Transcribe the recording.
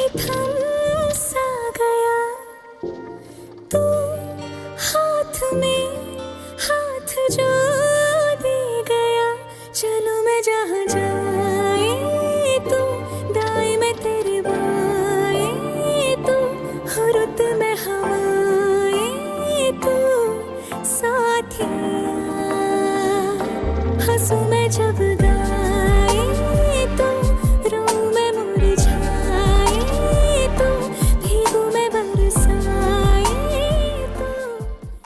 थम सा गया तू, हाथ में हाथ जो दे गया। चलो मैं जहाँ जाए तू, दाएं में तेरे बाएं तू, हो रुत में हवाएं तू, साथिया हंसू मैं जब गा